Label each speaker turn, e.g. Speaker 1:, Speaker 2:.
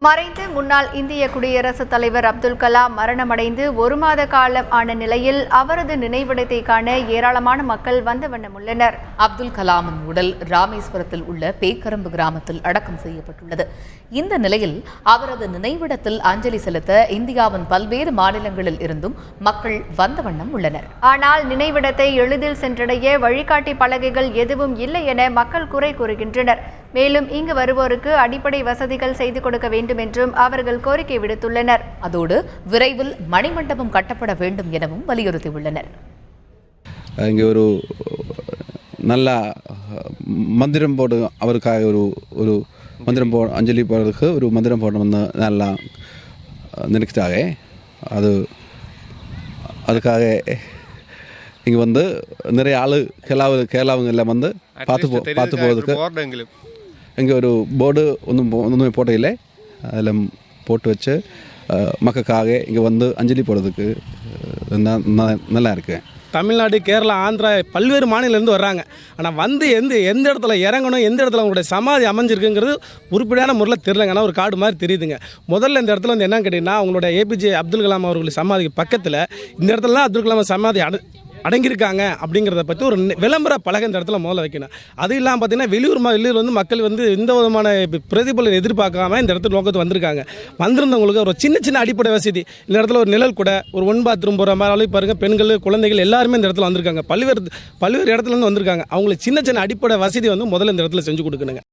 Speaker 1: மறைந்த முன்னாள் இந்திய குடியரசுத் தலைவர் அப்துல் கலாம் மரணமடைந்து 1 மாத காலம் ஆன நிலையில் அவரது நினைவிடத்தை காண ஏராளமான மக்கள் வந்த வண்ணம் உள்ளனர்.
Speaker 2: அப்துல் கலாமின் உடல் ராமேஸ்வரத்தில் உள்ள பேக்கரம்பு கிராமத்தில் அடக்கம் செய்யப்பட்டுள்ளது. இந்த நிலையில் அவரது நினைவிடத்தில் அஞ்சலி செலுத்த இந்தியாவின் பல்வேறு மாநிலங்களில் இருந்தும் மக்கள் வந்த வண்ணம் உள்ளனர்.
Speaker 1: ஆனால் நினைவிடத்தை எளிதில் சென்றடைய வழிகாட்டி பலகைகள் எதுவும் இல்லை என மக்கள் குறை கூறுகின்றனர். மேலும் இங்கு வருவோருக்கு அடிப்படை வசதிகள் செய்து கொடுக்க வேண்டும் என்றும் அவர்கள் கோரிக்கை விடுத்துள்ளனர்.
Speaker 2: அதோடு விரைவில் மணிமண்டபம் கட்டப்பட வேண்டும் எனவும் வலியுறுத்தியுள்ளனர்.
Speaker 3: இங்கே ஒரு நல்ல மந்திரம் போடு அவருக்காக ஒரு மந்திரம் அஞ்சலி போடுறதுக்கு ஒரு மந்திரம் போடணும்னு நல்லா நினைக்கிறாங்க. அதுக்காக இங்கே வந்து நிறைய ஆள் கேரளாவுங்க எல்லாம் வந்து பார்த்து போகிறதுக்கு இங்கே ஒரு போர்டு ஒன்றுமே போட்டதில்லை. அதில் போட்டு வச்சு மக்களுக்காக இங்கே வந்து அஞ்சலி போடுறதுக்கு நல்லா இருக்குது.
Speaker 4: தமிழ்நாடு, கேரளா, ஆந்திரா பல்வேறு மாநிலத்திலேருந்து வர்றாங்க. ஆனால் வந்து எந்த இடத்துல இறங்கணும், எந்த இடத்துல அவங்களுடைய சமாதி அமைஞ்சிருக்குங்கிறது உருப்படியான முறையில் தெரியலங்க. ஆனால் ஒரு காடு மாதிரி தெரியுதுங்க. முதல்ல இந்த இடத்துல வந்து என்னன்னு கேட்டிங்கன்னா, அவங்களோட ஏபிஜே அப்துல் கலாம் அவர்களுடைய சமாதிக்கு பக்கத்தில் இந்த இடத்துலலாம் அப்துல் கலாம் சமாதி அடங்கியிருக்காங்க அப்படிங்கிறத பற்றி ஒரு விளம்பர பலகை இந்த இடத்துல முதல்ல வைக்கணும். அது இல்லாமல் பார்த்தீங்கன்னா வெளியூர் வந்து மக்கள் வந்து எந்த விதமான பிரதிபலன் எதிர்பார்க்காம இந்த இடத்துல நோக்கத்து வந்திருக்காங்க. வந்திருந்தவங்களுக்கு ஒரு சின்ன அடிப்படை வசதி, இந்த இடத்துல ஒரு நிழல் கூட, ஒரு 1 பாத்ரூம் போகிற மாதிரி பாருங்க, பெண்கள், குழந்தைகள் எல்லாருமே இந்த இடத்துல வந்திருக்காங்க. பல்வேறு இடத்துல இருந்து வந்திருக்காங்க. அவங்களுக்கு சின்ன அடிப்படை வசதி வந்து முதல்ல இந்த இடத்துல செஞ்சு கொடுக்கணுங்க.